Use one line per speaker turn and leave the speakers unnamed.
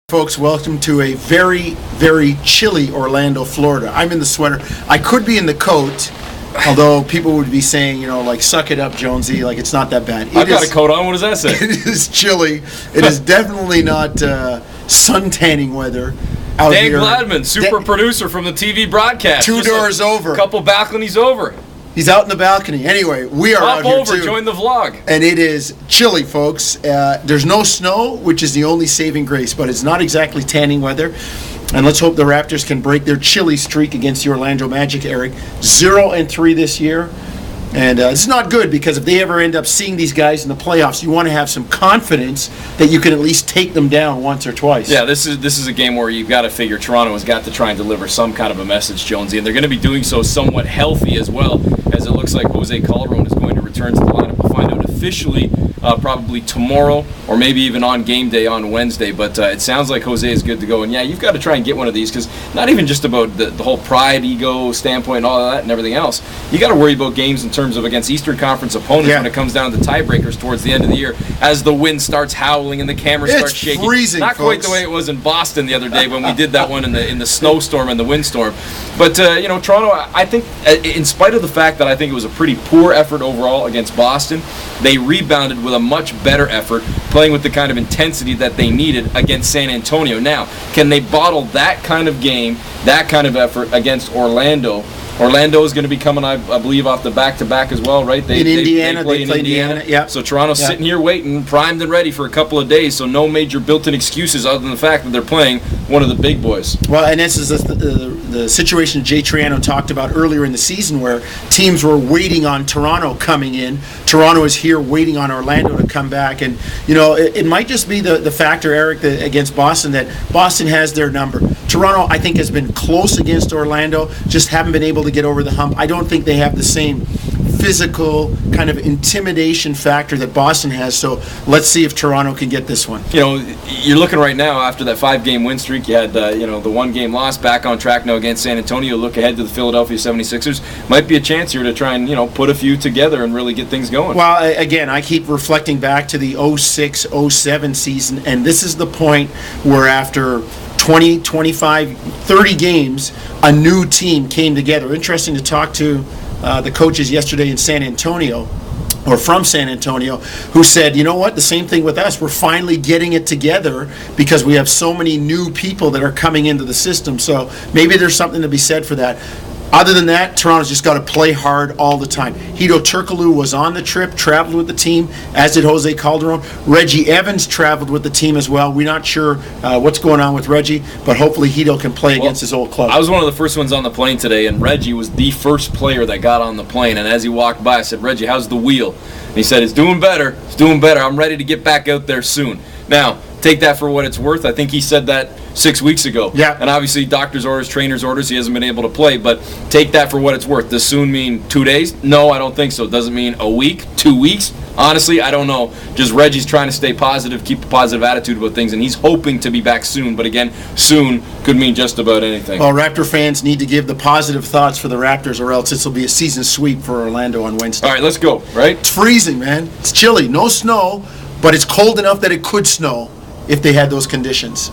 Folks, welcome to a very, very chilly Orlando, Florida. I'm in the sweater. I could be in the coat, although people would be saying, like, suck it up, Jonesy, like it's not that bad.
I've got a coat on. What does that say?
It is chilly. It is definitely not sun tanning weather out
Dan
here.
Gladman, super producer from the TV broadcast.
Two doors over.
A couple balconies over.
He's out in the balcony. Anyway, we are out here
over,
too.
join the vlog.
And it is chilly, folks. There's no snow, which is the only saving grace, but it's not exactly tanning weather. And let's hope the Raptors can break their chilly streak against the Orlando Magic, Eric. 0-3 this year. And it's not good because if they ever end up seeing these guys in the playoffs, you want to have some confidence that you can at least take them down once or twice.
Yeah, this is a game where you've got to figure Toronto has got to try and deliver some kind of a message, Jonesy, and they're going to be doing so somewhat healthy as well, as it looks like Jose Calderon is going to return to the lineup. We'll find out officially probably tomorrow or maybe even on game day on Wednesday, but it sounds like Jose is good to go. And yeah, you've got to try and get one of these because not even just about the whole pride, ego standpoint and all of that and everything else. You got to worry about games in terms of against Eastern Conference opponents when it comes down to tiebreakers towards the end of the year as the wind starts howling and the camera starts shaking.
Freezing,
not quite the way it was in Boston the other day when we did that one in the snowstorm and the windstorm. But Toronto, I think in spite of the fact that I think it was a pretty poor effort overall against Boston, they rebounded with a much better effort, playing with the kind of intensity that they needed against San Antonio. Now, can they bottle that kind of game, that kind of effort against Orlando? Orlando is going to be coming, I believe, off the back-to-back as well, right?
They play in Indiana. Yeah.
So Toronto's sitting here waiting, primed and ready for a couple of days, so no major built-in excuses other than the fact that they're playing one of the big boys.
Well, and this is the situation Jay Triano talked about earlier in the season where teams were waiting on Toronto coming in. Toronto is here waiting on Orlando to come back. And, it might just be the factor, Eric, against Boston, that Boston has their number. Toronto, I think, has been close against Orlando, just haven't been able to get over the hump. I don't think they have the same physical kind of intimidation factor that Boston has, so let's see if Toronto can get this one.
You're looking right now after that 5-game win streak. You had the 1-game loss, back on track now against San Antonio. Look ahead to the Philadelphia 76ers. Might be a chance here to try and put a few together and really get things going.
Well, again, I keep reflecting back to the 06-07 season, and this is the point where after 20, 25, 30 games, a new team came together. Interesting to talk to the coaches yesterday in San Antonio, or from San Antonio, who said, you know what, the same thing with us. We're finally getting it together because we have so many new people that are coming into the system. So maybe there's something to be said for that. Other than that, Toronto's just got to play hard all the time. Hedo Turkoglu was on the trip, traveled with the team, as did Jose Calderon. Reggie Evans traveled with the team as well. We're not sure what's going on with Reggie, but hopefully Hedo can play against his old club.
I was one of the first ones on the plane today, and Reggie was the first player that got on the plane. And as he walked by, I said, Reggie, how's the wheel? And he said, it's doing better. It's doing better. I'm ready to get back out there soon. Now, take that for what it's worth. I think he said that 6 weeks ago.
Yeah.
And obviously, doctor's orders, trainer's orders, he hasn't been able to play. But take that for what it's worth. Does soon mean 2 days? No, I don't think so. Does it mean a week? 2 weeks? Honestly, I don't know. Just Reggie's trying to stay positive, keep a positive attitude about things, and he's hoping to be back soon. But again, soon could mean just about anything.
Well, Raptor fans need to give the positive thoughts for the Raptors, or else this will be a season sweep for Orlando on Wednesday.
All right, let's go, right?
It's freezing, man. It's chilly. No snow, but it's cold enough that it could snow if they had those conditions.